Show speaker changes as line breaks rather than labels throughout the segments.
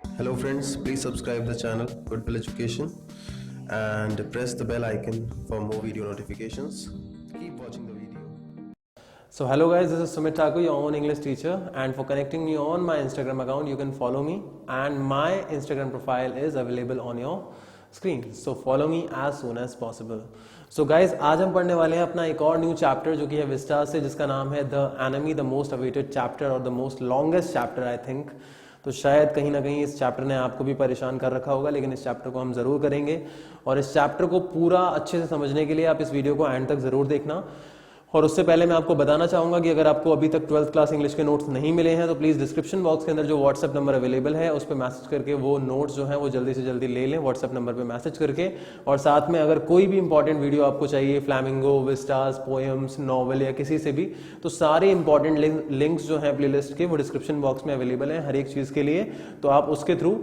Hello friends, please subscribe the channel Goodwill Education and press the bell icon for more video notifications. Keep watching the video.
So hello guys, this is Sumit Thakur, your own English teacher, and for connecting me on my Instagram account, you can follow me, and my Instagram profile is available on your screen. So follow me as soon as possible. So guys, आज हम पढ़ने वाले हैं अपना एक और new chapter जो कि है विस्टा से, जिसका नाम है the enemy, the most awaited chapter और the most longest chapter I think. तो शायद कहीं ना कहीं इस चैप्टर ने आपको भी परेशान कर रखा होगा, लेकिन इस चैप्टर को हम ज़रूर करेंगे। और इस चैप्टर को पूरा अच्छे से समझने के लिए आप इस वीडियो को एंड तक ज़रूर देखना। और उससे पहले मैं आपको बताना चाहूँगा कि अगर आपको अभी तक 12th क्लास इंग्लिश के नोट्स नहीं मिले हैं तो प्लीज़ डिस्क्रिप्शन बॉक्स के अंदर जो व्हाट्सएप नंबर अवेलेबल है उस पर मैसेज करके वो नोट्स जो हैं वो जल्दी से जल्दी ले लें व्हाट्सएप नंबर पे मैसेज करके। और साथ में अगर कोई भी इंपॉर्टेंट वीडियो आपको चाहिए, फ्लैमिंगो, विस्टास, पोएम्स, नॉवल या किसी से भी, तो सारे इंपॉर्टेंट लिंक्स जो हैं प्लेलिस्ट के वो डिस्क्रिप्शन बॉक्स में अवेलेबल हैं हर एक चीज़ के लिए। तो आप उसके थ्रू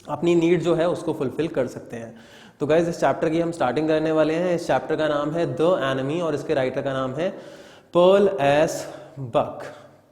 अपनी नीड जो है उसको फुलफिल कर सकते हैं। तो गाइज इस चैप्टर की हम स्टार्टिंग करने वाले हैं। इस चैप्टर का नाम है द एनिमी और इसके राइटर का नाम है पर्ल एस बक।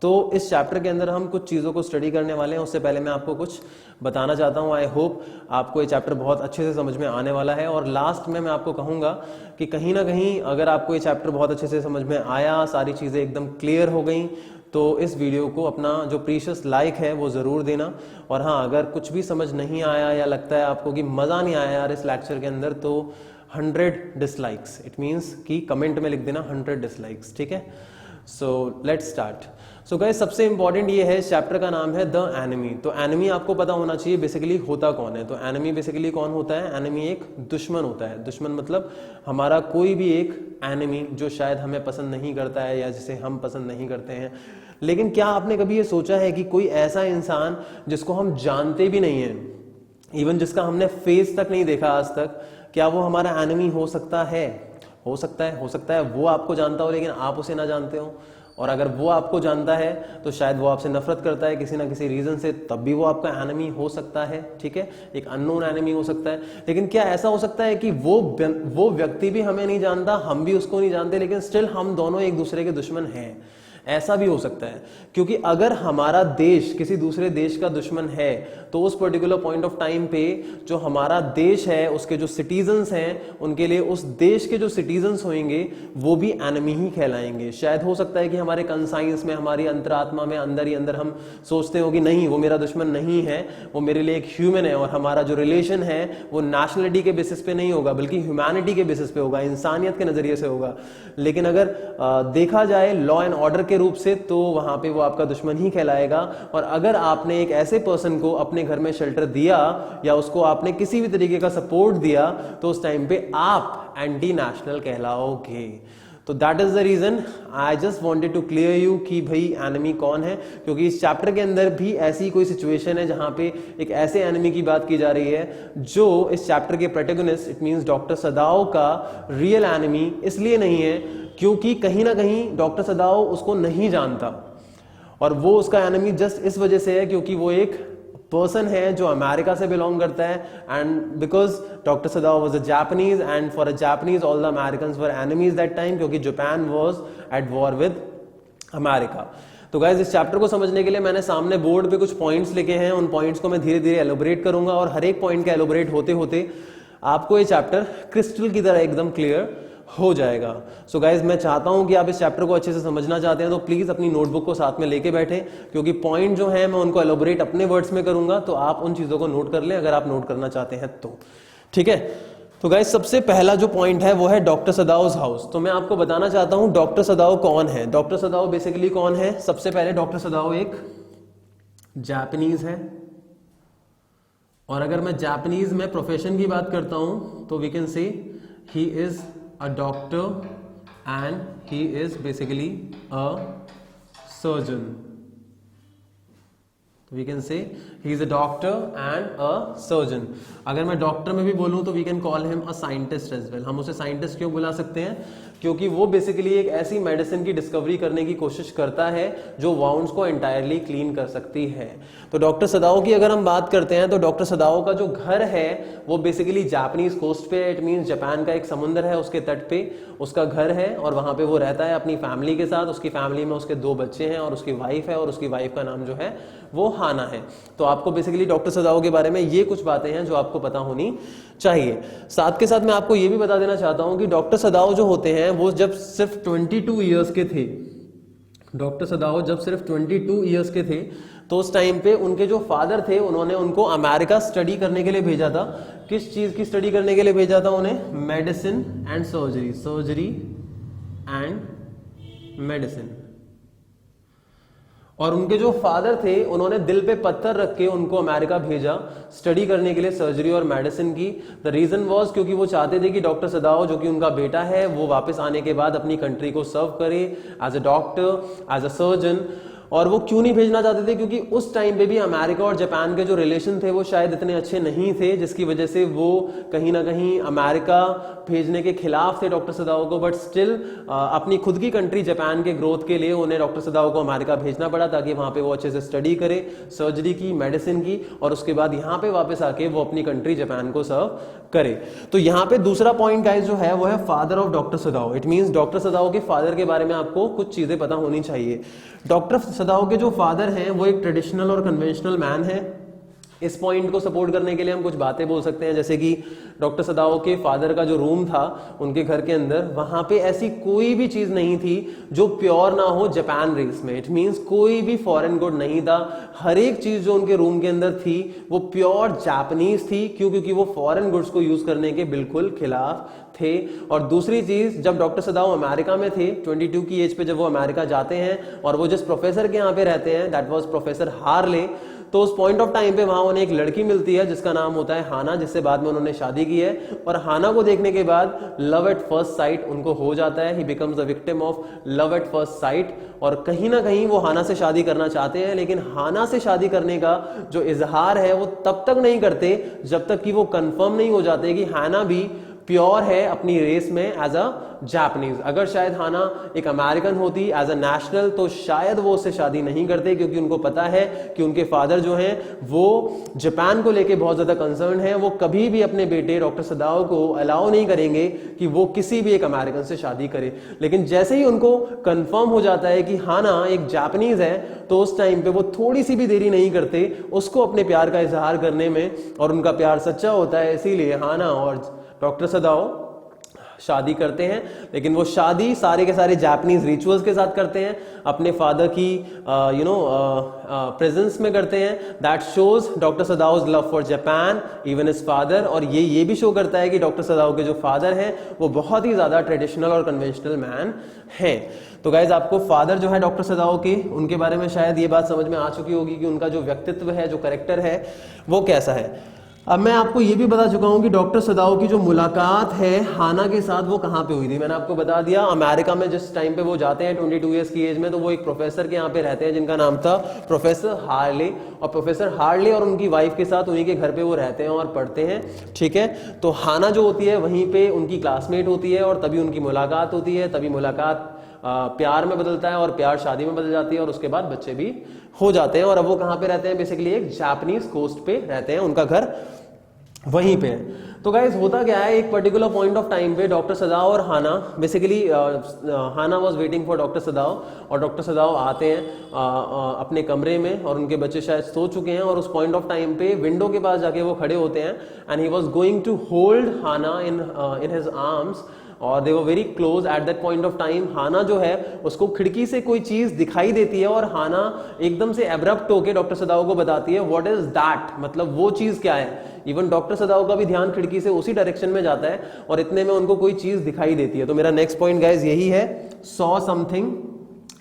तो इस चैप्टर के अंदर हम कुछ चीज़ों को स्टडी करने वाले हैं। उससे पहले मैं आपको कुछ बताना चाहता हूँ। आई होप आपको ये चैप्टर बहुत अच्छे से समझ में आने वाला है। और लास्ट में मैं आपको कहूँगा कि कहीं ना कहीं अगर आपको ये चैप्टर बहुत अच्छे से समझ में आया, सारी चीज़ें एकदम क्लियर हो गई, तो इस वीडियो को अपना जो प्रीशियस लाइक है वो ज़रूर देना। और हाँ, अगर कुछ भी समझ नहीं आया या लगता है आपको कि मज़ा नहीं आया यार इस लेक्चर के अंदर, तो 100 डिसलाइक्स, इट मीन्स कि कमेंट में लिख देना 100 डिसलाइक्स, ठीक है। So let's start. So guys, सबसे इंपॉर्टेंट ये है, इस चैप्टर का नाम है द एनिमी। तो एनिमी आपको पता होना चाहिए बेसिकली होता कौन है। तो एनिमी बेसिकली कौन होता है? एनिमी एक दुश्मन होता है। दुश्मन मतलब हमारा कोई भी एक एनिमी जो शायद हमें पसंद नहीं करता है या जिसे हम पसंद नहीं करते हैं। लेकिन क्या आपने कभी ये सोचा है कि कोई ऐसा इंसान जिसको हम जानते भी नहीं हैं, इवन जिसका हमने फेस तक नहीं देखा आज तक, क्या वो हमारा एनिमी हो सकता है? हो सकता है वो आपको जानता हो लेकिन आप उसे ना जानते हो। और अगर वो आपको जानता है तो शायद वो आपसे नफरत करता है किसी ना किसी रीजन से, तब भी वो आपका एनिमी हो सकता है, ठीक है। एक अननोन एनिमी हो सकता है। लेकिन क्या ऐसा हो सकता है कि वो व्यक्ति भी हमें नहीं जानता, हम भी उसको नहीं जानते, लेकिन स्टिल हम दोनों एक दूसरे के दुश्मन हैं? ऐसा भी हो सकता है, क्योंकि अगर हमारा देश किसी दूसरे देश का दुश्मन है तो उस पर्टिकुलर पॉइंट ऑफ टाइम पे जो हमारा देश है उसके जो सिटीजन्स हैं उनके लिए उस देश के जो सिटीजन्स होंगे वो भी एनिमी ही कहलाएंगे। शायद हो सकता है कि हमारे कंसाइंस में, हमारी अंतरात्मा में अंदर ही अंदर हम सोचते हो कि नहीं, वो मेरा दुश्मन नहीं है, वो मेरे लिए एक ह्यूमन है और हमारा जो रिलेशन है वो नेशनलिटी के बेसिस पे नहीं होगा बल्कि ह्यूमैनिटी के बेसिस पे होगा, इंसानियत के नजरिए से होगा। लेकिन अगर देखा जाए लॉ एंड ऑर्डर के रूप से तो वहां पे वो आपका दुश्मन ही कहलाएगा। और अगर आपने एक ऐसे पर्सन को अपने घर में शेल्टर दिया या उसको आपने किसी भी तरीके का सपोर्ट दिया तो उस टाइम पे आप एंटी नेशनल कहलाओगे। तो that is the reason I just wanted to clear you कि भाई एनिमी कौन है, क्योंकि इस चैप्टर के अंदर भी ऐसी कोई सिचुएशन है जहां पे एक ऐसे एनिमी की बात की जा रही है जो इस चैप्टर के प्रोटैगनिस्ट, इट मींस डॉक्टर सदाओ का रियल एनिमी इसलिए नहीं है क्योंकि कहीं ना कहीं डॉक्टर सदाओ उसको नहीं जानता, और वो उसका एनिमी जस्ट इस वजह से है क्योंकि वो एक पर्सन है जो अमेरिका से बिलोंग करता है। And because doctor Sadao was a Japanese and for a Japanese all the Americans were enemies that time, क्योंकि Japan was at war with America. तो गाइज इस चैप्टर को समझने के लिए मैंने सामने बोर्ड पे कुछ पॉइंट्स लिखे हैं। उन पॉइंट्स को मैं धीरे धीरे एलोबरेट करूंगा और हर एक पॉइंट का एलोबरेट होते होते आपको ये चैप्टर क्रिस्टल की तरह एकदम क्लियर हो जाएगा। सो गाइज मैं चाहता हूं कि आप इस चैप्टर को अच्छे से समझना चाहते हैं तो प्लीज अपनी नोटबुक को साथ में लेके बैठें, क्योंकि पॉइंट जो है मैं उनको एलोबरेट अपने वर्ड्स में करूंगा, तो आप उन चीजों को नोट कर लें अगर आप नोट करना चाहते हैं तो, ठीक है। तो गाइज सबसे पहला जो पॉइंट है वो है डॉक्टर सदाओ's हाउस। तो मैं आपको बताना चाहता हूं डॉक्टर सदाओ कौन है। डॉक्टर सदाओ बेसिकली कौन है? सबसे पहले डॉक्टर सदाओ एक जापानीज है, और अगर मैं जापानीज में प्रोफेशन की बात करता हूं तो we can say he is a doctor and he is basically a surgeon. We can say he is a doctor and a surgeon. अगर मैं डॉक्टर में भी बोलूं तो we can call him a scientist as well. हम उसे scientist क्यों बुला सकते हैं? क्योंकि वो बेसिकली एक ऐसी मेडिसिन की डिस्कवरी करने की कोशिश करता है जो वाउंड्स को एंटायरली क्लीन कर सकती है। तो डॉक्टर सदाओ की अगर हम बात करते हैं तो डॉक्टर सदाओ का जो घर है वो बेसिकली जापानीज कोस्ट पे, इट मींस जापान का एक समुंदर है उसके तट पे उसका घर है और वहां पे वो रहता है अपनी फैमिली के साथ। उसकी फैमिली में उसके 2 बच्चे हैं और उसकी वाइफ है और उसकी वाइफ का नाम जो है वो हाना है। तो आपको बेसिकली डॉक्टर सदाओ के बारे में ये कुछ बातें हैं जो आपको पता होनी चाहिए। साथ के साथ मैं आपको ये भी बता देना चाहता हूं कि डॉक्टर सदाओ जो होते हैं वो जब सिर्फ 22 ईयर्स के थे, डॉक्टर सदाओ जब सिर्फ 22 ईयर्स के थे तो उस टाइम पे उनके जो फादर थे उन्होंने उनको अमेरिका स्टडी करने के लिए भेजा था। किस चीज की स्टडी करने के लिए भेजा था उन्हें? Medicine and surgery, surgery and medicine. और उनके जो फादर थे उन्होंने दिल पे पत्थर रख के उनको अमेरिका भेजा स्टडी करने के लिए सर्जरी और मेडिसिन की। द रीजन वाज क्योंकि वो चाहते थे कि डॉक्टर सदाओ जो कि उनका बेटा है वो वापस आने के बाद अपनी कंट्री को सर्व करे as a doctor, as a surgeon. और वो क्यों नहीं भेजना चाहते थे? क्योंकि उस टाइम पे भी अमेरिका और जापान के जो रिलेशन थे वो शायद इतने अच्छे नहीं थे, जिसकी वजह से वो कहीं ना कहीं अमेरिका भेजने के खिलाफ थे डॉक्टर सदाओ को। बट स्टिल अपनी खुद की कंट्री जापान के ग्रोथ के लिए उन्हें डॉक्टर सदाओ को अमेरिका भेजना पड़ा ताकि वहां पे वो अच्छे से स्टडी करे, सर्जरी की, मेडिसिन की, और उसके बाद यहाँ पे वापस आके वो अपनी कंट्री जापान को सर्व करे। तो यहाँ पे दूसरा पॉइंट गाइस जो है वो है father of doctor Sadao. It means doctor सदाओ के फादर के बारे में आपको कुछ चीजें पता होनी चाहिए। डॉक्टर सदाओ के जो फादर हैं वो एक ट्रेडिशनल और कन्वेंशनल मैन है। इस पॉइंट को सपोर्ट करने के लिए हम कुछ बातें बोल सकते हैं, जैसे कि डॉक्टर सदाओ के फादर का जो रूम था उनके घर के अंदर, वहां पे ऐसी कोई भी चीज नहीं थी जो प्योर ना हो जापान रेस में। इट मींस कोई भी फॉरेन गुड नहीं था। हर एक चीज जो उनके रूम के अंदर थी वो प्योर जापानीज थी। क्यों? क्योंकि वो फॉरेन गुड्स को यूज करने के बिल्कुल खिलाफ थे। और दूसरी चीज, जब डॉक्टर सदाओ अमेरिका में थे 22 की एज पे जब वो अमेरिका जाते हैं और वो जिस प्रोफेसर के यहाँ पे रहते हैं दैट वाज प्रोफेसर हार्ले, तो उस पॉइंट ऑफ टाइम पे वहां उन्हें एक लड़की मिलती है जिसका नाम होता है हाना, जिससे बाद में उन्होंने शादी की है। और हाना को देखने के बाद लव एट फर्स्ट साइट उनको हो जाता है। ही becomes the victim of love at first sight. और कहीं ना कहीं वो हाना से शादी करना चाहते हैं, लेकिन हाना से शादी करने का जो इजहार है वो तब तक नहीं करते जब तक कि वो कंफर्म नहीं हो जाते कि हाना भी प्योर है अपनी रेस में एज अ जापानीज। अगर शायद हाना एक अमेरिकन होती एज अ नेशनल तो शायद वो उससे शादी नहीं करते, क्योंकि उनको पता है कि उनके फादर जो हैं वो जापान को लेके बहुत ज्यादा कंसर्न है। वो कभी भी अपने बेटे डॉक्टर सदाओ को अलाउ नहीं करेंगे कि वो किसी भी एक अमेरिकन से शादी करे। लेकिन जैसे ही उनको कंफर्म हो जाता है कि हाना एक जापानीज है तो उस टाइम पे वो थोड़ी सी भी देरी नहीं करते उसको अपने प्यार का इजहार करने में, और उनका प्यार सच्चा होता है। इसीलिए हाना और डॉक्टर सदाओ शादी करते हैं। लेकिन वो शादी सारे के सारे जापानीज रिचुअल्स के साथ करते हैं, अपने फादर की प्रेजेंस में करते हैं। That shows doctor Sadao's love for Japan even his father. और ये भी शो करता है कि डॉक्टर सदाओ के जो फादर हैं वो बहुत ही ज्यादा ट्रेडिशनल और कन्वेंशनल मैन हैं। तो गाइज आपको फादर जो है डॉक्टर सदाओ के, उनके बारे में शायद ये बात समझ में आ चुकी होगी कि उनका जो व्यक्तित्व है, जो कैरेक्टर है वो कैसा है। अब मैं आपको ये भी बता चुका हूं कि डॉक्टर सदाओ की जो मुलाकात है हाना के साथ वो कहां पे हुई थी। मैंने आपको बता दिया अमेरिका में जिस टाइम पे वो जाते हैं 22 इयर्स की एज में, तो वो एक प्रोफेसर के यहाँ पे रहते हैं जिनका नाम था प्रोफेसर हार्ले। और प्रोफेसर हार्ले और उनकी वाइफ के साथ उन्हीं के घर पे वो रहते हैं और पढ़ते हैं, ठीक है। तो हाना जो होती है वहीं पे उनकी क्लासमेट होती है और तभी उनकी मुलाकात होती है। तभी मुलाकात प्यार में बदलता है और प्यार शादी में बदल जाती है और उसके बाद बच्चे भी हो जाते हैं। और अब वो कहाँ पे रहते हैं? बेसिकली एक जापानीज कोस्ट पे रहते हैं, उनका घर वहीं पे है। तो गाइज होता क्या है, एक पर्टिकुलर पॉइंट ऑफ टाइम पे डॉक्टर सदाओ और Hana, basically Hana was waiting for doctor Sadao, और डॉक्टर सदाओ आते हैं अपने कमरे में और उनके बच्चे शायद सो चुके हैं। और उस पॉइंट ऑफ टाइम पे विंडो के पास जाके वो खड़े होते हैं and he was going to hold Hana in his arms और they were very close at that point of time. Hana जो है उसको खिड़की से कोई चीज दिखाई देती है और हाना एकदम से एब्रप्ट होके डॉक्टर सदाओ को बताती है व्हाट इज दैट, मतलब वो चीज क्या है। इवन डॉक्टर सदाओ का भी ध्यान खिड़की से उसी डायरेक्शन में जाता है और इतने में उनको कोई चीज दिखाई देती है। तो मेरा नेक्स्ट पॉइंट गाइज यही है, सॉ समथिंग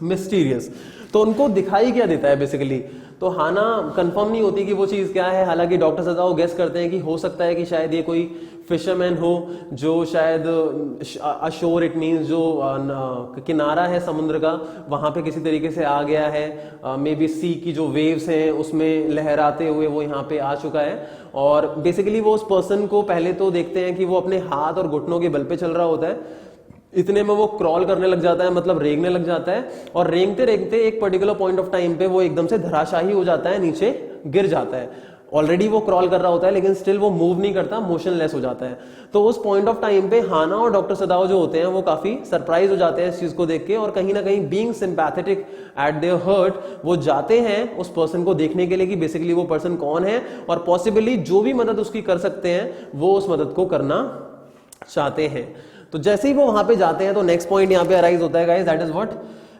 मिस्टीरियस। तो उनको दिखाई क्या देता है बेसिकली, तो हाना कंफर्म नहीं होती कि वो चीज क्या है। हालांकि डॉक्टर सदाओ गेस करते हैं कि हो सकता है कि शायद ये कोई फिशरमैन हो जो शायद अशोर, इट मीन्स जो किनारा है समुद्र का वहां पे किसी तरीके से आ गया है। मे बी सी की जो वेव्स हैं उसमें लहराते हुए वो यहाँ पे आ चुका है। और बेसिकली वो उस पर्सन को पहले तो देखते हैं कि वो अपने हाथ और घुटनों के बल पे चल रहा होता है। इतने में वो क्रॉल करने लग जाता है, मतलब रेंगने लग जाता है, और रेंगते रेंगते एक पर्टिकुलर पॉइंट ऑफ टाइम पे वो एकदम से धराशाही हो जाता है, नीचे गिर जाता है। ऑलरेडी वो क्रॉल कर रहा होता है लेकिन स्टिल वो मूव नहीं करता, मोशनलेस हो जाता है। तो उस पॉइंट ऑफ टाइम पे हाना और डॉक्टर सदाओ जो होते हैं वो काफी सरप्राइज हो जाते हैं इस चीज को देख के, और कहीं ना कहीं being sympathetic at their heart वो जाते हैं उस पर्सन को देखने के लिए कि बेसिकली वो पर्सन कौन है, और पॉसिबली जो भी मदद उसकी कर सकते हैं वो उस मदद को करना चाहते हैं। तो जैसे ही वो वहां पे जाते हैं तो नेक्स्ट पॉइंट यहाँ पे अराइज होता है guys, that is what,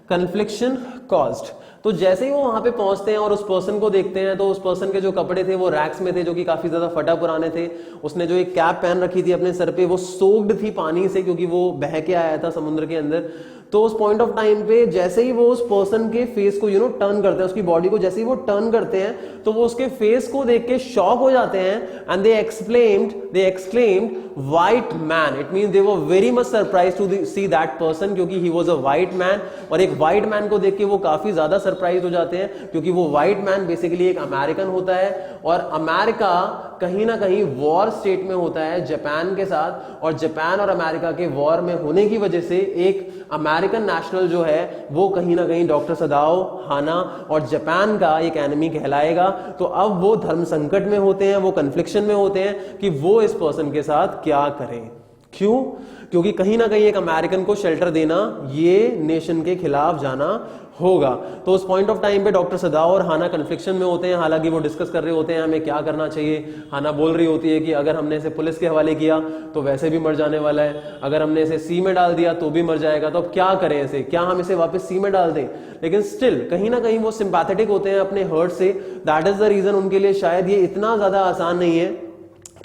confliction caused. तो जैसे ही वो वहां पे पहुंचते हैं और उस पर्सन को देखते हैं तो उस पर्सन के जो कपड़े थे वो रैक्स में थे, जो कि काफी ज्यादा फटा पुराने थे। उसने जो एक कैप पहन रखी थी अपने सर पे वो सोक्ड थी पानी से, क्योंकि वो बह के आया था समुद्र के अंदर। तो उस पॉइंट ऑफ टाइम पे जैसे ही वो उस पर्सन के फेस को टर्न करते हैं, उसकी बॉडी को जैसे ही वो टर्न करते हैं तो वो उसके फेस को देख के शॉक हो जाते हैं, and they exclaimed white man. It means they were very much surprised to see that person, क्योंकि he was a white man. और एक व्हाइट मैन को देख के वो काफी ज्यादा सरप्राइज हो जाते हैं, क्योंकि वो व्हाइट मैन बेसिकली एक अमेरिकन होता है, और अमेरिका कहीं ना कहीं वॉर स्टेट में होता है जापान के साथ, और जापान और अमेरिका के वॉर में होने की वजह से एक अमेरिकन नेशनल जो है वो कहीं ना कहीं डॉक्टर सदाओ, हाना और जापान का एक एनिमी कहलाएगा। तो अब वो धर्म संकट में होते हैं, वो कन्फ्लिक्शन में होते हैं कि वो इस पर्सन के साथ क्या करें। क्यों? क्योंकि कहीं ना कहीं एक अमेरिकन को शेल्टर देना ये नेशन के खिलाफ जाना होगा। तो उस पॉइंट ऑफ टाइम पे डॉक्टर सदाओ और हाना कन्फ्लिक्शन में होते हैं। हालांकि वो डिस्कस कर रहे होते हैं हमें क्या करना चाहिए। हाना बोल रही होती है कि अगर हमने इसे पुलिस के हवाले किया तो वैसे भी मर जाने वाला है, अगर हमने इसे सी में डाल दिया तो भी मर जाएगा, तो अब क्या करें इसे, क्या हम इसे वापस सी में डाल दें। लेकिन स्टिल कहीं ना कहीं वो सिंपैथेटिक होते हैं अपने हर्ट से। दैट इज द रीजन उनके लिए शायद ये इतना ज्यादा आसान नहीं है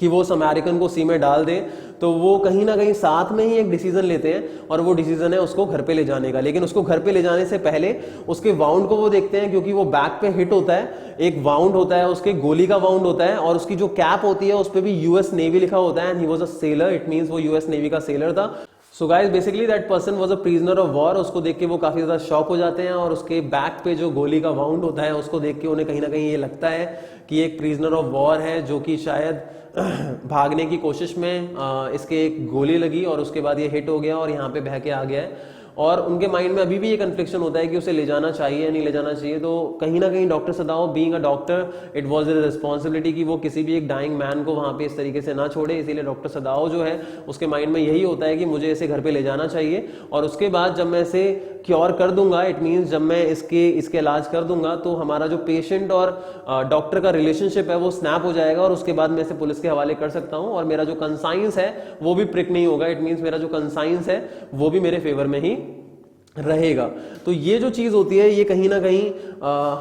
कि वो उस अमेरिकन को सी में डाल दें। तो वो कहीं ना कहीं साथ में ही एक डिसीजन लेते हैं, और वो डिसीजन है उसको घर पे ले जाने का। लेकिन उसको घर पे ले जाने से पहले उसके वाउंड को वो देखते हैं, क्योंकि वो बैक पे हिट होता है, एक वाउंड होता है उसके, गोली का वाउंड होता है, और उसकी जो कैप होती है उस पर भी यूएस नेवी लिखा होता है, and he was a seller. It means वो यूएस नेवी का सेलर था। So guys basically that person was a prisoner of war. उसको देख के वो काफी ज्यादा शॉक हो जाते हैं, और उसके बैक पे जो गोली का वाउंड होता है उसको देख के उन्हें कहीं ना कहीं ये लगता है कि एक प्रिजनर ऑफ वॉर है, जो कि शायद भागने की कोशिश में इसके एक गोली लगी और उसके बाद ये हिट हो गया और यहाँ पे बह के आ गया है। और उनके माइंड में अभी भी ये कन्फ्लिक्शन होता है कि उसे ले जाना चाहिए या नहीं ले जाना चाहिए। तो कहीं ना कहीं doctor Sadao being a doctor, it was his responsibility कि वो किसी भी एक डाइंग मैन को वहां पे इस तरीके से ना छोड़े। इसीलिए डॉक्टर सदाओ जो है उसके माइंड में यही होता है कि मुझे इसे घर पे ले जाना चाहिए, और उसके बाद जब मैं इसे क्योर कर दूंगा, इट मीन्स जब मैं इसके इलाज कर दूंगा, तो हमारा जो पेशेंट और डॉक्टर का रिलेशनशिप है वो स्नैप हो जाएगा, और उसके बाद मैं इसे पुलिस के हवाले कर सकता हूं, और मेरा जो कंसाइंस है वो भी प्रिक नहीं होगा। इट मीन्स मेरा जो कंसाइंस है वो भी मेरे फेवर में ही रहेगा। तो ये जो चीज होती है ये कहीं ना कहीं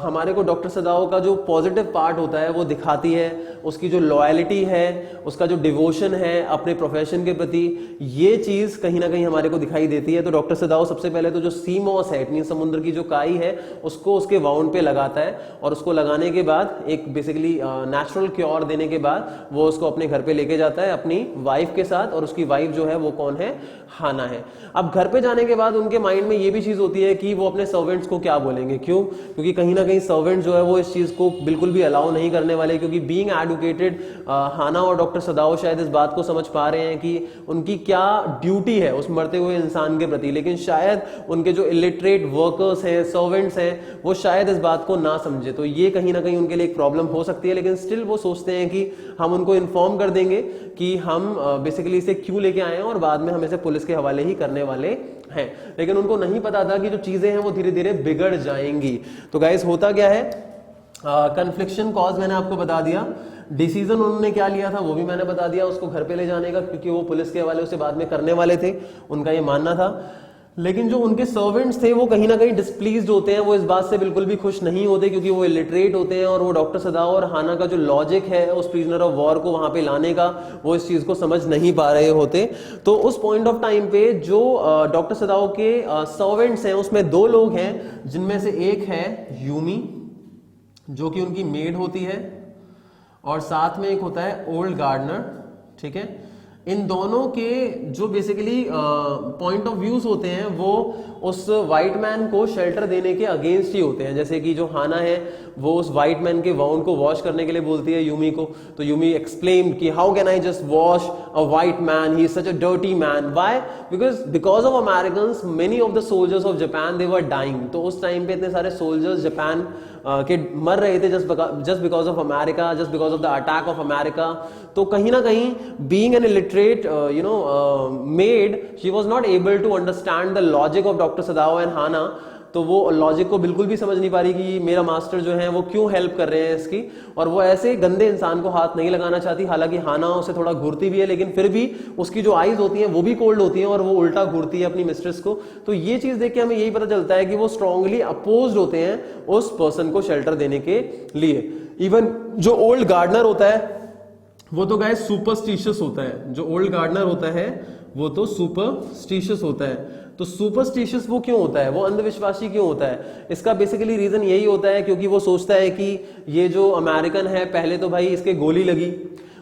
हमारे को डॉक्टर सदाओ का जो पॉजिटिव पार्ट होता है वो दिखाती है। उसकी जो लॉयलिटी है, उसका जो डिवोशन है अपने प्रोफेशन के प्रति, ये चीज कहीं ना कहीं हमारे को दिखाई देती है। तो डॉक्टर सदाओ सबसे पहले तो जो सी मॉस है, इट मीन समुद्र की जो काई है, उसको उसके वाउंड पे लगाता है, और उसको लगाने के बाद एक बेसिकली नेचुरल क्योर देने के बाद वो उसको अपने घर पे लेके जाता है अपनी वाइफ के साथ। और उसकी वाइफ जो है वो कौन है? हाना है। अब घर पे जाने के बाद उनके माइंड में ये भी चीज होती है कि वो अपने सर्वेंट्स को क्या बोलेंगे। क्यों? क्योंकि कहीं ना कहीं सर्वेंट जो है वो इस चीज को बिल्कुल भी अलाउ नहीं करने वाले, क्योंकि बीइंग एडुकेटेड हाना और डॉक्टर सदाओ शायद इस बात को समझ पा रहे हैं कि उनकी क्या ड्यूटी है उस मरते हुए इंसान के प्रति। लेकिन शायद उनके जो इलिटरेट वर्कर्स हैं, सर्वेंट्स हैं, वो शायद इस बात को ना समझे। तो ये कहीं ना कहीं उनके लिए एक प्रॉब्लम हो सकती है। लेकिन स्टिल वो सोचते हैं कि हम उनको इन्फॉर्म कर देंगे कि हम बेसिकली इसे क्यों लेके आए हैं, और बाद में हम इसे पुलिस के हवाले ही करने वाले हैं। लेकिन उनको नहीं पता था कि जो चीजें हैं वो धीरे धीरे बिगड़ जाएंगी। तो गाइस होता क्या है, कन्फ्लिक्शन कॉज मैंने आपको बता दिया, डिसीजन उन्होंने क्या लिया था वो भी मैंने बता दिया, उसको घर पे ले जाने का, क्योंकि वो पुलिस के हवाले उसे बाद में करने वाले थे, उनका ये मानना था। लेकिन जो उनके सर्वेंट्स थे वो कहीं ना कहीं डिस्प्लीज्ड होते हैं, वो इस बात से बिल्कुल भी खुश नहीं होते, क्योंकि वो इलिटरेट होते हैं, और वो डॉक्टर सदाओ और हाना का जो लॉजिक है उस प्रिजनर ऑफ वॉर को वहां पे लाने का, वो इस चीज को समझ नहीं पा रहे होते। तो उस पॉइंट ऑफ टाइम पे जो डॉक्टर सदाओ के सर्वेंट्स हैं उसमें दो लोग हैं, जिनमें से एक है यूमी जो कि उनकी मेड होती है, और साथ में एक होता है ओल्ड गार्डनर। ठीक है, इन दोनों के जो बेसिकली पॉइंट ऑफ व्यूज होते हैं वो उस वाइट मैन को शेल्टर देने के अगेंस्ट ही होते हैं। जैसे कि जो हाना है वो उस वाइट मैन के वाउंड को वॉश करने के लिए बोलती है यूमी को, तो यूमी एक्सप्लेन कि how can I just wash a white man, he is such a dirty man, why, because of Americans many of the soldiers of Japan they were dying. तो उस टाइम पे इतने सारे soldiers Japan के मर रहे थे just because of America, just because of the attack of America. तो कहीं ना कहीं being an illiterate maid, she was not able to understand the logic of Dr. Sadao and Hana। तो वो लॉजिक को बिल्कुल भी समझ नहीं पा रही कि मेरा मास्टर जो है वो क्यों हेल्प कर रहे हैं इसकी, और वो ऐसे गंदे इंसान को हाथ नहीं लगाना चाहती। हालांकि हाना उसे थोड़ा घूरती भी है, लेकिन फिर भी उसकी जो आईज होती हैं वो भी कोल्ड होती हैं और वो उल्टा घूरती है अपनी मिस्ट्रेस को। तो ये चीज देख के हमें यही पता चलता है कि वो स्ट्रांगली अपोज्ड होते हैं उस पर्सन को शेल्टर देने के लिए। इवन जो ओल्ड गार्डनर होता है वो तो गाइस सुपरस्टिशियस होता है। जो ओल्ड गार्डनर होता है वो तो सुपरस्टिशियस होता है। तो सुपरस्टिशियस वो क्यों होता है, वो अंधविश्वासी क्यों होता है? इसका बेसिकली रीजन यही होता है क्योंकि वो सोचता है कि ये जो अमेरिकन है, पहले तो भाई इसके गोली लगी,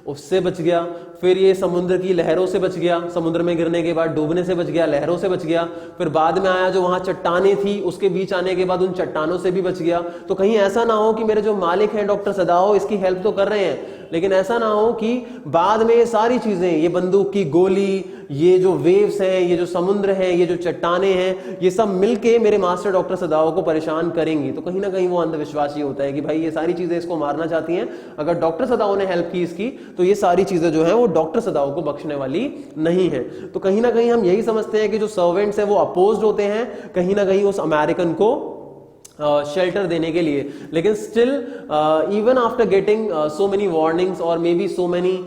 उससे बच गया, फिर ये समुद्र की लहरों से बच गया, समुद्र में गिरने के बाद डूबने से बच गया, लहरों से बच गया, फिर बाद में आया जो वहां चट्टानें थी उसके बीच आने के बाद उन चट्टानों से भी बच गया। तो कहीं ऐसा ना हो कि मेरे जो मालिक हैं डॉक्टर सदाओ इसकी हेल्प तो कर रहे हैं, लेकिन ऐसा ना हो कि बाद में ये सारी चीजें, ये बंदूक की गोली, ये जो वेव्स हैं, ये जो समुद्र है, ये जो चट्टाने हैं, ये सब मिलके मेरे मास्टर डॉक्टर सदाओ को परेशान करेंगी। तो कहीं ना कहीं वो अंधविश्वासी होता है कि भाई ये सारी चीजें इसको मारना चाहती हैं, अगर डॉक्टर सदाओ ने हेल्प की इसकी तो ये सारी चीजें जो है वो डॉक्टर सदाओ को बख्शने वाली नहीं है। तो कहीं ना कहीं हम यही समझते हैं कि जो सर्वेंट्स हैं वो अपोज्ड होते हैं कहीं ना कहीं उस अमेरिकन को शेल्टर देने के लिए। लेकिन still even after getting so many warnings और maybe so many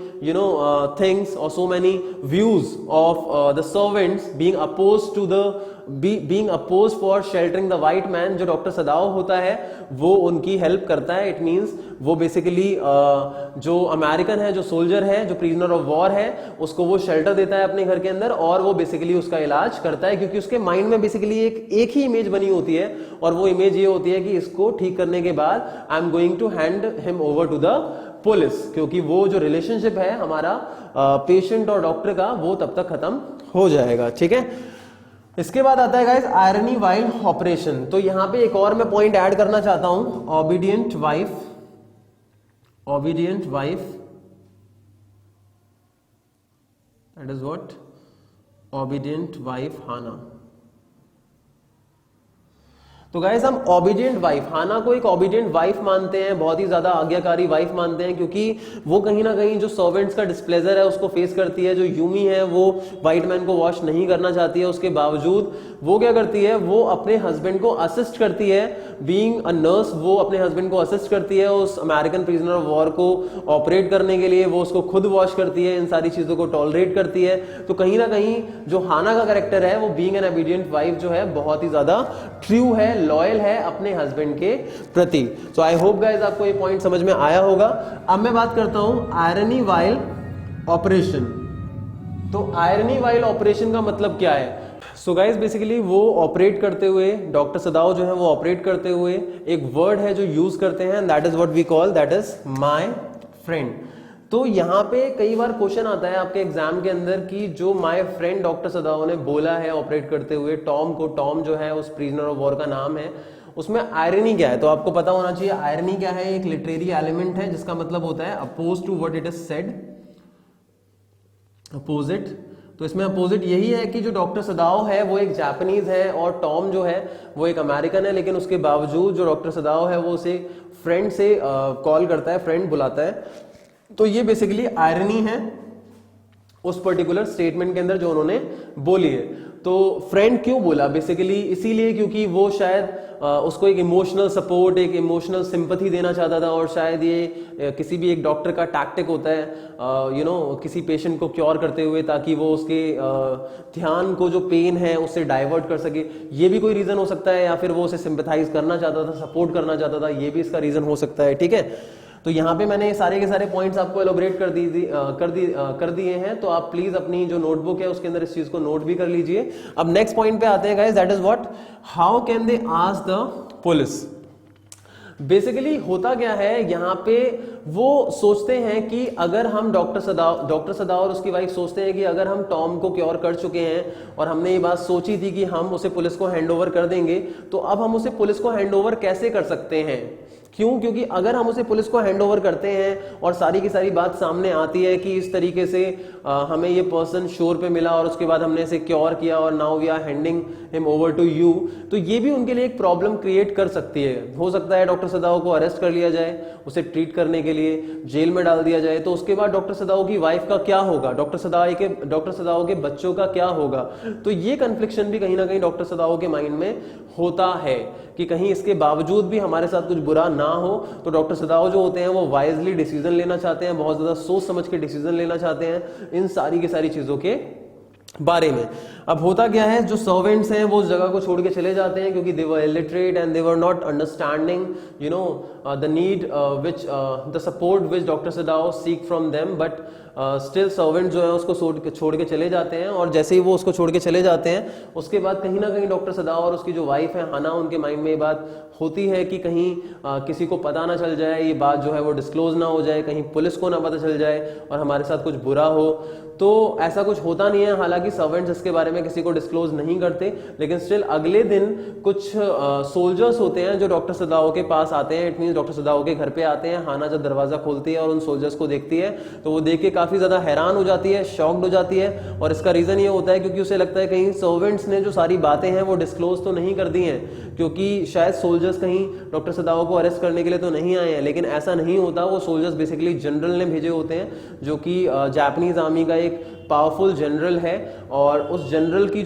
things or so many views of the servants being opposed for sheltering the white man, जो डॉक्टर सदाओ होता है वो उनकी हेल्प करता है। इट मींस वो बेसिकली जो अमेरिकन है, जो सोल्जर है, जो प्रिजनर ऑफ वॉर है, उसको वो शेल्टर देता है अपने घर के अंदर और वो बेसिकली उसका इलाज करता है, क्योंकि उसके माइंड में बेसिकली एक ही इमेज बनी होती है और वो इमेज ये होती है कि इसको ठीक करने के बाद I am going to hand him over to the police, क्योंकि वो जो रिलेशनशिप है हमारा पेशेंट और डॉक्टर का वो तब तक खत्म हो जाएगा। ठीक है, इसके बाद आता है गाइस आयरनी वाइल ऑपरेशन। तो यहां पे एक और मैं पॉइंट ऐड करना चाहता हूं, obedient wife, that is what obedient wife Hana. तो गाइस हम ओबीडियंट वाइफ हाना को एक ओबीडियंट वाइफ मानते हैं, बहुत ही ज्यादा आज्ञाकारी वाइफ मानते हैं, क्योंकि वो कहीं ना कहीं जो सर्वेंट्स का डिस्प्लेजर है उसको फेस करती है। जो यूमी है वो व्हाइट मैन को वॉश नहीं करना चाहती है, उसके बावजूद वो क्या करती है, वो अपने हस्बैंड को असिस्ट करती है। बीइंग अ नर्स वो अपने हस्बैंड को असिस्ट करती है उस अमेरिकन प्रिजनर ऑफ वॉर को ऑपरेट करने के लिए, वो उसको खुद वॉश करती है, इन सारी चीजों को टॉलरेट करती है। तो कहीं ना कहीं जो हाना का कैरेक्टर है वो बीइंग एन ओबीडियंट वाइफ जो है बहुत ही ज्यादा ट्रू है, लॉयल है अपने हस्बैंड के प्रति। सो आई होप गाइस आपको ये पॉइंट समझ में आया होगा। अब मैं बात करता हूं आयरनी वाइल ऑपरेशन। तो आयरनी वाइल ऑपरेशन का मतलब क्या है? सो गाइस बेसिकली वो ऑपरेट करते हुए, डॉक्टर सदाओ जो है वो ऑपरेट करते हुए एक वर्ड है जो यूज करते हैं, that is what we call, that is my friend. तो यहाँ पे कई बार क्वेश्चन आता है आपके एग्जाम के अंदर कि जो माय फ्रेंड डॉक्टर सदाओ ने बोला है ऑपरेट करते हुए टॉम को, टॉम जो है उस प्रिजनर ऑफ वॉर का नाम है, उसमें आयरनी क्या है? तो आपको पता होना चाहिए आयरनी क्या है। एक लिटरेरी एलिमेंट है जिसका मतलब होता है oppose to what it is said, opposite. तो इसमें अपोजिट यही है कि जो डॉक्टर सदाओ है वो एक जापानीज है और टॉम जो है वो एक अमेरिकन है, लेकिन उसके बावजूद जो डॉक्टर सदाओ है वो उसे फ्रेंड से कॉल करता है, फ्रेंड बुलाता है। तो ये बेसिकली आयरनी है उस पर्टिकुलर स्टेटमेंट के अंदर जो उन्होंने बोली है। तो फ्रेंड क्यों बोला? बेसिकली इसीलिए क्योंकि वो शायद उसको एक इमोशनल सपोर्ट, एक इमोशनल सिंपैथी देना चाहता था, और शायद ये किसी भी एक डॉक्टर का टैक्टिक होता है किसी पेशेंट को क्योर करते हुए, ताकि वो उसके ध्यान को जो पेन है उससे डाइवर्ट कर सके। ये भी कोई रीजन हो सकता है, या फिर वो उसे सिंपैथाइज करना चाहता था, सपोर्ट करना चाहता था, ये भी इसका रीजन हो सकता है। ठीक है, तो यहाँ पे मैंने सारे के सारे पॉइंट्स आपको एलोबरेट कर दिए हैं, तो आप प्लीज अपनी जो नोटबुक है उसके अंदर इस चीज को नोट भी कर लीजिए। अब नेक्स्ट पॉइंट पे आते हैं guys, that is what, how can they ask the police. Basically होता क्या है यहाँ पे, वो सोचते हैं कि अगर हम डॉक्टर सदा और उसकी वाइफ सोचते हैं कि अगर हम टॉम को क्योर कर चुके हैं और हमने ये बात सोची थी कि हम उसे पुलिस को हैंडओवर कर देंगे, तो अब हम उसे पुलिस को हैंडओवर कैसे कर सकते हैं? क्यों? क्योंकि अगर हम उसे पुलिस को हैंडओवर करते हैं और सारी की सारी बात सामने आती है कि इस तरीके से हमें ये पर्सन शोर पे मिला और उसके बाद हमने इसे क्योर किया और now we are handing him over to you, तो ये भी उनके लिए एक प्रॉब्लम क्रिएट कर सकती है। हो सकता है डॉक्टर सदाओ को अरेस्ट कर लिया जाए, उसे ट्रीट करने के लिए जेल में डाल दिया जाए, तो उसके बाद डॉक्टर सदाओ की वाइफ का क्या होगा, डॉक्टर सदाओ के बच्चों का क्या होगा? तो ये कन्फ्लिक्शन भी कहीं ना कहीं डॉक्टर सदाओ के माइंड में होता है कि कहीं इसके बावजूद भी हमारे साथ कुछ बुरा ना हो। तो डॉक्टर सदाओ जो होते हैं वो वाइजली डिसीजन लेना चाहते हैं, बहुत ज्यादा सोच समझ के डिसीजन लेना चाहते हैं इन सारी की सारी चीजों के बारे में। अब होता क्या है, जो सर्वेंट्स हैं वो उस जगह को छोड़ के चले जाते हैं क्योंकि they were illiterate and they were not understanding the need which the support which doctor Sadao seek from them, but still servant जो है उसको छोड़ के चले जाते हैं। और जैसे ही वो उसको छोड़ के चले जाते हैं उसके बाद कहीं ना कहीं डॉक्टर सदाओ और उसकी जो वाइफ है हाना, उनके माइंड में ये बात होती है कि कहीं किसी को पता ना चल जाए, ये बात जो है वो डिस्क्लोज ना हो जाए, कहीं पुलिस को ना पता चल जाए और हमारे साथ कुछ बुरा हो। तो ऐसा कुछ होता नहीं है, हालांकि सर्वेंट्स इसके बारे में किसी को डिस्क्लोज नहीं करते, लेकिन स्टिल अगले दिन कुछ सोल्जर्स होते हैं जो डॉक्टर सदाओ के पास आते हैं। इट मींस डॉक्टर सदाओ के घर पे आते हैं। हाना जब दरवाजा खोलती है और उन सोल्जर्स को देखती है तो वो देख के काफी ज्यादा हैरान हो जाती है, शॉक्ड हो जाती है। और इसका रीजन ये होता है क्योंकि उसे लगता है कहीं सर्वेंट्स ने जो सारी बातें हैं वो डिस्क्लोज तो नहीं कर दी हैं, क्योंकि शायद सोल्जर्स कहीं डॉक्टर सदाओ को अरेस्ट करने के लिए तो नहीं आए हैं। लेकिन ऐसा नहीं होता, वो सोल्जर्स बेसिकली जनरल ने भेजे होते हैं जो कि जापानीज आर्मी का एक पावरफुल जनरल है। और उस जनरल की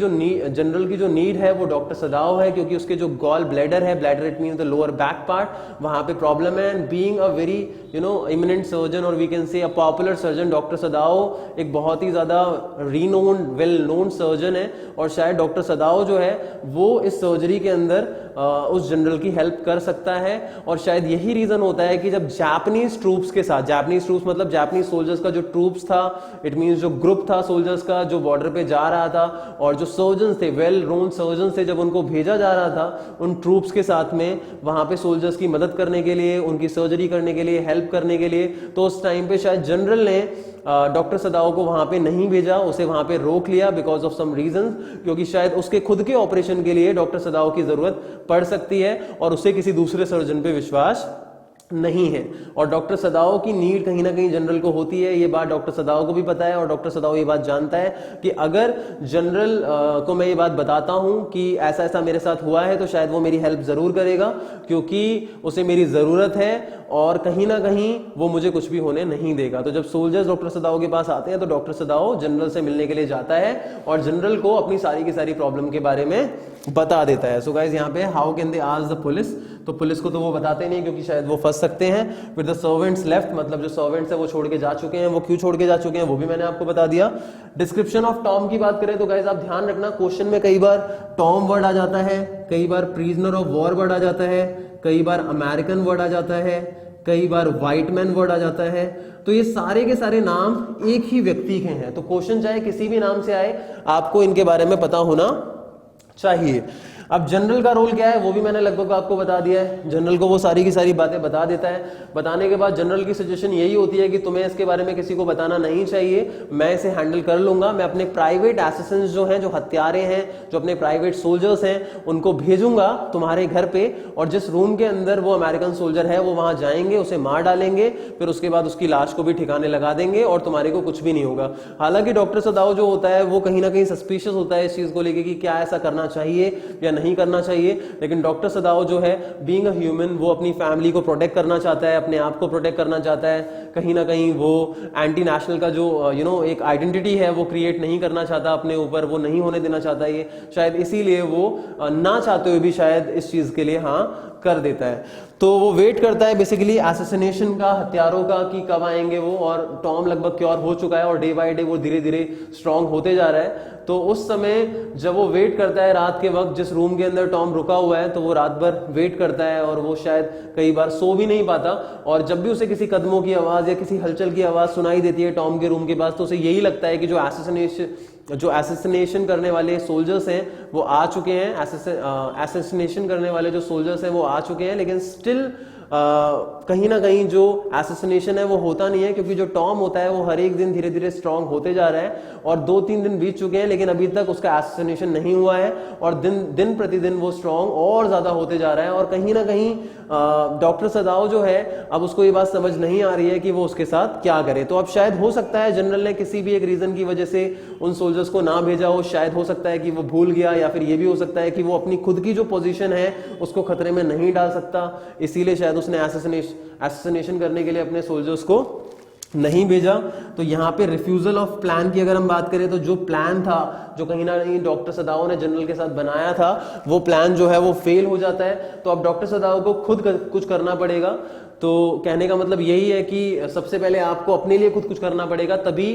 जो नीड है वो डॉक्टर सदाओ है, क्योंकि उसके जो गॉल ब्लैडर है, bladder it means the lower back part, वहां पे प्रॉब्लम है। And being a very eminent surgeon और we can say a popular surgeon, doctor Sadao एक बहुत ही ज्यादा रीनोन वेल नोन सर्जन है। और शायद डॉक्टर सदाओ जो है वो इस सर्जरी के अंदर उस जनरल की हेल्प कर सकता है। और शायद यही रीजन होता है कि जब जापानीज ट्रूप्स के साथ, जापानीज ट्रूप्स मतलब जापानीज सोल्जर्स का जो ट्रूप्स था, इट मींस जो ग्रुप था सोल्जर्स का जो बॉर्डर पे जा रहा था, और जो सर्जन्स थे, वेल नोन सर्जन्स थे, जब उनको भेजा जा रहा था उन ट्रूप्स के साथ में वहां पे सोल्जर्स की मदद करने के लिए, उनकी सर्जरी करने के लिए, हेल्प करने के लिए, तो उस टाइम पे शायद जनरल ने डॉक्टर सदाओ को वहां पे नहीं भेजा, उसे वहां पे रोक लिया बिकॉज ऑफ सम रीजंस, क्योंकि शायद उसके खुद के ऑपरेशन के लिए डॉक्टर सदाओ की जरूरत पड़ सकती है और उसे किसी दूसरे सर्जन पे विश्वास नहीं है। और डॉक्टर सदाओ की नीड कहीं ना कहीं जनरल को होती है, ये बात डॉक्टर सदाओ को भी पता है और डॉक्टर सदाओ ये बात जानता है कि अगर जनरल को मैं ये बात बताता हूं कि ऐसा ऐसा मेरे साथ हुआ है तो शायद वो मेरी हेल्प जरूर करेगा, क्योंकि उसे मेरी जरूरत है और कहीं ना कहीं वो मुझे कुछ भी होने नहीं देगा। तो जब सोल्जर्स डॉक्टर सदाओ के पास आते हैं तो डॉक्टर सदाओ जनरल से मिलने के लिए जाता है और जनरल को अपनी सारी की सारी प्रॉब्लम के बारे में बता देता है। सो गाइस यहाँ पे how can they ask the police, तो पुलिस को तो वो बताते नहीं क्योंकि शायद वो फंस सकते हैं। फिर द सर्वेंट्स लेफ्ट, मतलब जो सर्वेंट्स है वो छोड़ के जा चुके हैं। वो क्यों छोड़ के जा चुके हैं वो भी मैंने आपको बता दिया। डिस्क्रिप्शन ऑफ टॉम की बात करें तो गाइस आप ध्यान रखना, क्वेश्चन में कई बार टॉम वर्ड आ जाता है, कई बार प्रिजनर ऑफ वॉर वर्ड आ जाता है, कई बार अमेरिकन वर्ड आ जाता है, कई बार व्हाइट मैन वर्ड आ जाता है। तो ये सारे के सारे नाम एक ही व्यक्ति के हैं, तो क्वेश्चन चाहे किसी भी नाम से आए आपको इनके बारे में पता होना चाहिए। अब जनरल का रोल क्या है वो भी मैंने लगभग आपको बता दिया है। जनरल को वो सारी की सारी बातें बता देता है। बताने के बाद जनरल की सजेशन यही होती है कि तुम्हें इसके बारे में किसी को बताना नहीं चाहिए, मैं इसे हैंडल कर लूंगा। मैं अपने प्राइवेट एसिस्टेंट्स जो हैं, जो हत्यारे हैं, जो अपने प्राइवेट सोल्जर्स हैं, उनको भेजूंगा तुम्हारे घर पे, और जिस रूम के अंदर वो अमेरिकन सोल्जर है वो वहां जाएंगे, उसे मार डालेंगे, फिर उसके बाद उसकी लाश को भी ठिकाने लगा देंगे और तुम्हारे को कुछ भी नहीं होगा। हालांकि डॉक्टर सदाओ जो होता है वो कहीं ना कहीं सस्पिशियस होता है इस चीज को लेकर कि क्या ऐसा करना चाहिए या नहीं करना चाहिए, लेकिन डॉक्टर सदाओ जो है बीइंग अ ह्यूमन वो अपनी फैमिली को प्रोटेक्ट करना चाहता है, अपने आप को प्रोटेक्ट करना चाहता है। कहीं ना कहीं वो एंटी नेशनल का जो एक आइडेंटिटी है वो क्रिएट नहीं करना चाहता अपने ऊपर, वो नहीं होने देना चाहता ये, शायद इसीलिए वो ना चाहते हुए भी शायद इस चीज के लिए हाँ कर देता है। तो वो वेट करता है बेसिकली एसेसिनेशन का, हत्यारों का, कि कब आएंगे वो, और टॉम लगभग क्योर हो चुका है और डे बाय डे वो धीरे धीरे स्ट्रांग होते जा रहा है। तो उस समय जब वो वेट करता है रात के वक्त, जिस रूम के अंदर टॉम रुका हुआ है, तो वो रात भर वेट करता है और वो शायद कई बार सो भी नहीं पाता। और जब भी उसे किसी कदमों की आवाज या किसी हलचल की आवाज सुनाई देती है टॉम के रूम के पास, तो उसे यही लगता है कि जो एसेसिनेशन करने वाले सोल्जर्स हैं वो आ चुके हैं, एसेसिनेशन करने वाले जो सोल्जर्स हैं वो आ चुके हैं, लेकिन स्टिल कहीं ना कहीं जो एसेसिनेशन है वो होता नहीं है, क्योंकि जो टॉम होता है वो हर एक दिन धीरे धीरे स्ट्रांग होते जा रहा है और 2-3 दिन बीत चुके हैं लेकिन अभी तक उसका एसेसिनेशन नहीं हुआ है और दिन प्रतिदिन वो स्ट्रांग और ज्यादा होते जा रहा है। और कहीं ना कहीं डॉक्टर सदाओ जो है अब उसको ये बात समझ नहीं आ रही है कि वो उसके साथ क्या करे। तो अब शायद हो सकता है जनरल ने किसी भी एक रीजन की वजह से उन सोल्जर्स को ना भेजा हो, शायद हो सकता है कि वो भूल गया या फिर ये भी हो सकता है कि वो अपनी खुद की जो पोजीशन है उसको खतरे में नहीं डाल सकता, इसीलिए शायद उसने एसेसिनेशन करने के लिए अपने सोल्जर्स को नहीं भेजा। तो यहाँ पे रिफ्यूजल ऑफ प्लान की अगर हम बात करें तो जो प्लान था जो कहीं ना कहीं डॉक्टर सदाओ ने जनरल के साथ बनाया था वो प्लान जो है वो फेल हो जाता है। तो अब डॉक्टर सदाओ को खुद कुछ करना पड़ेगा। तो कहने का मतलब यही है कि सबसे पहले आपको अपने लिए खुद कुछ करना पड़ेगा, तभी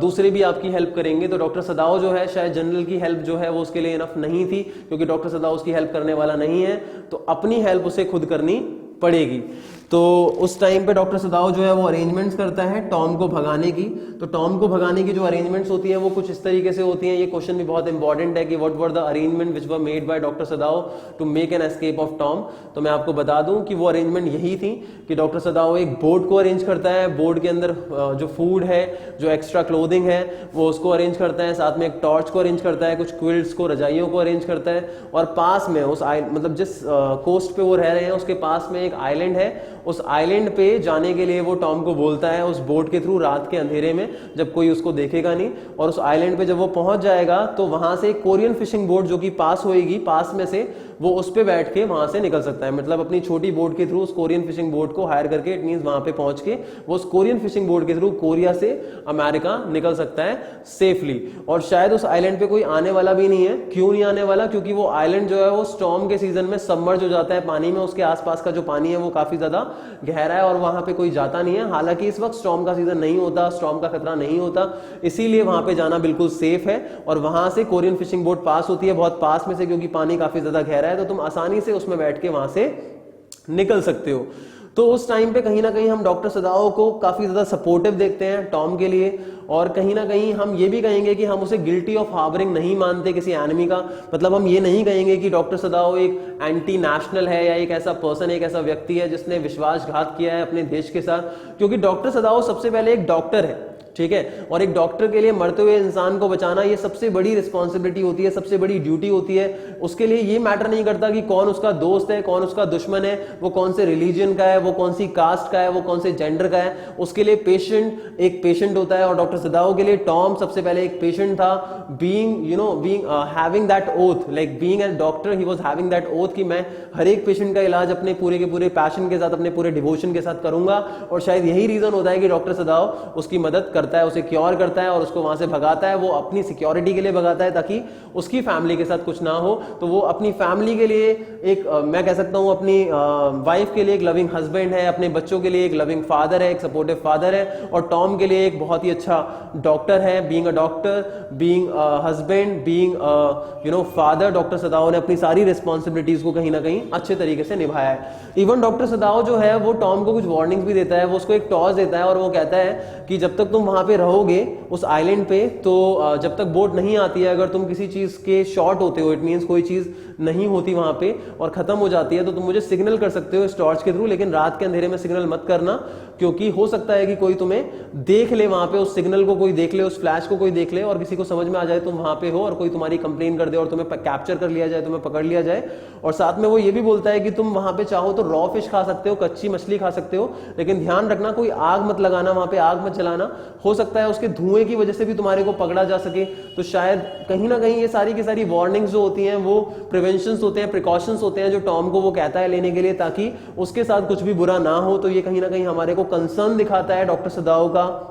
दूसरे भी आपकी हेल्प करेंगे। तो डॉक्टर सदाओ जो है शायद जनरल की हेल्प जो है वो उसके लिए इनफ नहीं थी, क्योंकि डॉक्टर सदाओ उसकी हेल्प करने वाला नहीं है, तो अपनी हेल्प उसे खुद करनी पड़ेगी। तो उस टाइम पे डॉक्टर सदाओ जो है वो अरेंजमेंट्स करता है टॉम को भगाने की। तो टॉम को भगाने की जो अरेंजमेंट्स होती है वो कुछ इस तरीके से होती हैं। ये क्वेश्चन भी बहुत इंपॉर्टेंट है कि what were the arrangement which were made by doctor Sadao to make an escape of Tom. तो मैं आपको बता दूं कि वो अरेंजमेंट यही थी कि डॉक्टर सदाओ एक बोर्ड को अरेंज करता है, बोर्ड के अंदर जो फूड है, जो एक्स्ट्रा क्लोथिंग है वो उसको अरेंज करता है, साथ में एक टॉर्च को अरेंज करता है, कुछ क्विल्ट्स को, रजाइयों को अरेंज करता है। और पास में उस मतलब जिस कोस्ट पे वो रह रहे हैं उसके पास में एक आइलैंड है, उस आइलैंड पे जाने के लिए वो टॉम को बोलता है उस बोट के थ्रू रात के अंधेरे में जब कोई उसको देखेगा नहीं। और उस आइलैंड पे जब वो पहुंच जाएगा तो वहां से कोरियन फिशिंग बोट जो कि पास होएगी, पास में से वो उस पे बैठ के वहां से निकल सकता है। मतलब अपनी छोटी बोट के थ्रू उस कोरियन फिशिंग बोट को हायर करके, इट मींस वहां पे पहुंच के वो उस कोरियन फिशिंग बोट के थ्रू कोरिया से अमेरिका निकल सकता है सेफली। और शायद उस आइलैंड पे कोई आने वाला भी नहीं है। क्यों नहीं आने वाला? क्योंकि वो आइलैंड जो है वो स्टॉर्म के सीजन में सबमर्ज हो जाता है पानी में, उसके आसपास का जो पानी है वो काफी ज्यादा गहरा है और वहां पे कोई जाता नहीं है। हालांकि इस वक्त स्टॉर्म का सीजन नहीं होता, स्टॉर्म का खतरा नहीं होता, इसीलिए वहां पे जाना बिल्कुल सेफ है। और वहां से कोरियन फिशिंग बोट पास होती है बहुत पास में से, क्योंकि पानी काफी ज्यादा गहरा है, तो तुम आसानी से उसमें बैठ के वहां से निकल सकते हो। तो उस टाइम पे कहीं ना कहीं हम डॉक्टर सदाओ को काफी ज्यादा सपोर्टिव देखते हैं टॉम के लिए। और कहीं ना कहीं हम ये भी कहेंगे कि हम उसे गिल्टी ऑफ हार्बरिंग नहीं मानते किसी एनिमी का। मतलब हम ये नहीं कहेंगे कि डॉक्टर सदाओ एक एंटी नेशनल है या एक ऐसा पर्सन, एक ऐसा व्यक्ति है जिसने विश्वासघात किया है अपने देश के साथ, क्योंकि डॉक्टर सदाओ सबसे पहले एक डॉक्टर है, ठीक है। और एक डॉक्टर के लिए मरते हुए इंसान को बचाना ये सबसे बड़ी रिस्पॉन्सिबिलिटी होती है, सबसे बड़ी ड्यूटी होती है। उसके लिए ये मैटर नहीं करता कि कौन उसका दोस्त है, कौन उसका दुश्मन है, वो कौन से रिलीजन का है, वो कौन सी कास्ट का है, वो कौन से जेंडर का है। उसके लिए पेशेंट एक पेशेंट होता है। और डॉक्टर सदाओ के लिए टॉम सबसे पहले एक पेशेंट था। Being having that oath, like being a doctor, he was having that oath कि मैं हर एक पेशेंट का इलाज अपने पूरे के पूरे पैशन के साथ, अपने पूरे डिवोशन के साथ करूंगा। और शायद यही रीजन होता है कि डॉक्टर सदाओ उसकी मदद करता है, उसे क्योर करता है और उसको वहां से भगाता है। वो अपनी सिक्योरिटी के लिए भगाता है ताकि उसकी फैमिली के साथ कुछ ना हो। तो वो अपनी फैमिली के लिए एक मैं कह सकता हूं अपनी वाइफ के लिए एक लविंग हस्बैंड है, अपने बच्चों के लिए एक लविंग फादर है, एक सपोर्टिव फादर है। और टॉम के लिए एक बहुत ही अच्छा डॉक्टर है। Being a doctor, being husband, being father, doctor सदाओ ने अपनी सारी रिस्पॉन्सिबिलिटीज को कहीं ना कहीं अच्छे तरीके से निभाया है। इवन डॉक्टर सदाओ जो है वो टॉम को कुछ वार्निंग्स भी देता है। वो उसको एक टॉर्च देता है और वो कहता है कि जब तक तुम वहां पे रहोगे उस आइलैंड पे, तो जब तक बोट नहीं आती है, अगर तुम किसी चीज के शॉर्ट होते हो, इट मींस कोई चीज नहीं होती वहां पे और खत्म हो जाती है, तो तुम मुझे सिग्नल कर सकते हो इस टॉर्च के थ्रू। लेकिन रात के अंधेरे में सिग्नल मत करना, क्योंकि हो सकता है कि कोई तुम्हें देख ले वहां पे, उस सिग्नल को कोई देख ले, उस फ्लैश को कोई देख ले और किसी को समझ में आ जाए तुम वहां पे हो और कोई तुम्हारी कंप्लेन कर दे और तुम्हें कैप्चर कर लिया जाए, तुम्हें पकड़ लिया जाए। और साथ में वो ये भी बोलता है कि तुम वहां पे चाहो तो रॉ फिश खा सकते हो, कच्ची मछली खा सकते हो, लेकिन ध्यान रखना कोई आग मत लगाना, वहां पे आग मत जलाना। हो सकता है उसके धुएं की वजह से भी तुम्हारे को पकड़ा जा सके। तो शायद कहीं ना कहीं ये सारी की सारी वार्निंग्स जो होती हैं वो प्रिवेंशंस होते हैं, प्रिकॉशंस होते हैं जो टॉम को वो कहता है लेने के लिए, ताकि उसके साथ कुछ भी बुरा ना हो। तो ये कहीं ना कहीं हमारे को कंसर्न दिखाता है डॉक्टर सदाओ का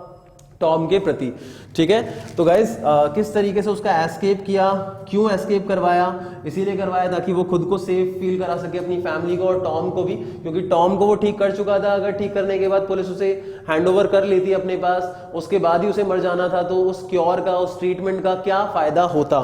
टॉम के प्रति, ठीक है। तो गाइस किस तरीके से उसका एस्केप किया, क्यों एस्केप करवाया? इसीलिए करवाया ताकि वो खुद को सेफ फील करा सके, अपनी फैमिली को और टॉम को भी, क्योंकि टॉम को वो ठीक कर चुका था। अगर ठीक करने के बाद पुलिस उसे हैंडओवर कर लेती अपने पास, उसके बाद ही उसे मर जाना था, तो उस क्योर का, उस ट्रीटमेंट का क्या फायदा होता?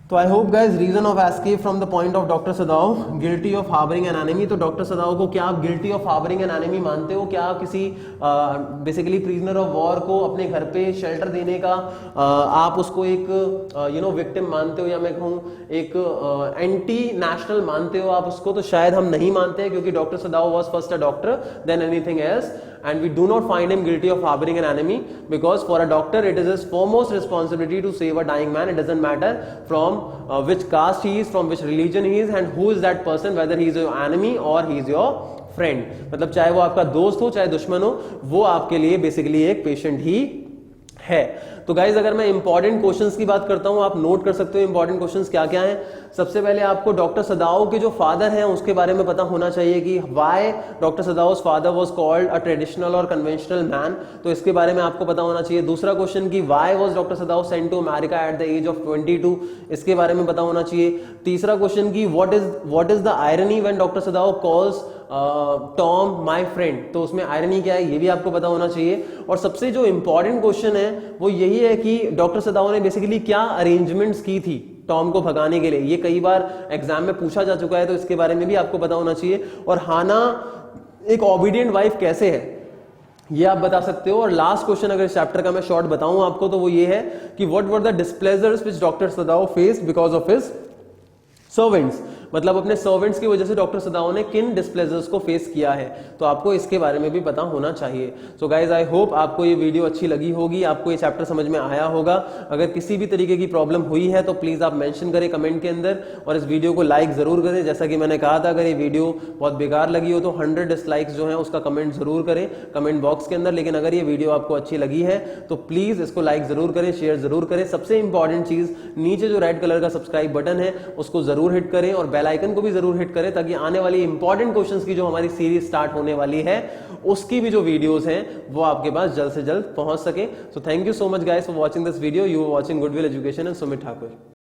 तो I hope guys reason of escape from the point of doctor Sadao, guilty of harbouring an enemy. तो डॉक्टर सदाव को क्या आप guilty of harbouring an enemy मानते हो? क्या आप किसी बेसिकली प्रिजनर ऑफ वॉर को अपने घर पे शेल्टर देने का आप उसको एक विक्टिम मानते हो, या मैं कहूँ एक एंटी नेशनल मानते हो आप उसको? तो शायद हम नहीं मानते हैं, क्योंकि doctor सदाव was first a doctor than anything else, and we do not find him guilty of harboring an enemy, because for a doctor it is his foremost responsibility to save a dying man. It doesn't matter from which caste he is, from which religion he is, and who is that person, whether he is your enemy or he is your friend. मतलब चाहे वो आपका दोस्त हो चाहे दुश्मन हो, वो आपके लिए बेसिकली एक पेशेंट ही है। तो गाइज अगर मैं इंपॉर्टेंट क्वेश्चंस की बात करता हूं, आप नोट कर सकते हो इंपॉर्टेंट क्वेश्चंस क्या क्या हैं। सबसे पहले आपको डॉक्टर सदाव के जो फादर हैं उसके बारे में पता होना चाहिए कि why doctor Sadao's father was called a traditional और कन्वेंशनल मैन, तो इसके बारे में आपको पता होना चाहिए। दूसरा क्वेश्चन कि why was doctor Sadao sent to America at the age of 22, इसके बारे में पता होना चाहिए। तीसरा क्वेश्चन कि what is the irony when doctor सदाव calls Tom my friend, तो उसमें आयरनी क्या है ये भी आपको पता होना चाहिए। और सबसे जो इंपॉर्टेंट क्वेश्चन है वो यही है कि डॉक्टर सदाव ने बेसिकली क्या अरेंजमेंट्स की थी टॉम को भगाने के लिए। ये कई बार एग्जाम में पूछा जा चुका है, तो इसके बारे में भी आपको पता होना चाहिए। और हाना एक ओबीडियंट वाइफ कैसे है ये आप बता सकते हो। और लास्ट क्वेश्चन अगर चैप्टर का मैं शॉर्ट बताऊं आपको तो वो ये है कि what were the displeasures which doctor Sadao faced because of his servants, मतलब अपने सर्वेंट्स की वजह से डॉक्टर सदाव ने किन डिस्प्लेजर्स को फेस किया है, तो आपको इसके बारे में भी पता होना चाहिए। सो गाइज आई होप आपको ये वीडियो अच्छी लगी होगी, आपको ये चैप्टर समझ में आया होगा। अगर किसी भी तरीके की प्रॉब्लम हुई है तो प्लीज आप मेंशन करें कमेंट के अंदर, और इस वीडियो को लाइक जरूर करें। जैसा कि मैंने कहा था, अगर ये वीडियो बहुत बेकार लगी हो तो 100 डिसलाइक्स जो है उसका कमेंट जरूर करें कमेंट बॉक्स के अंदर। लेकिन अगर ये वीडियो आपको अच्छी लगी है तो प्लीज इसको लाइक जरूर करें, शेयर जरूर करें। सबसे इंपॉर्टेंट चीज, नीचे जो रेड कलर का सब्सक्राइब बटन है उसको जरूर हिट करें, और बेल आइकन को भी जरूर हिट करें, ताकि आने वाली इंपॉर्टेंट क्वेश्चंस की जो हमारी सीरीज स्टार्ट होने वाली है उसकी भी जो वीडियोस हैं वो आपके पास जल्द से जल्द पहुंच सके। So thank you so much guys for watching this video. You are watching Goodwill Education and Sumit Thakur.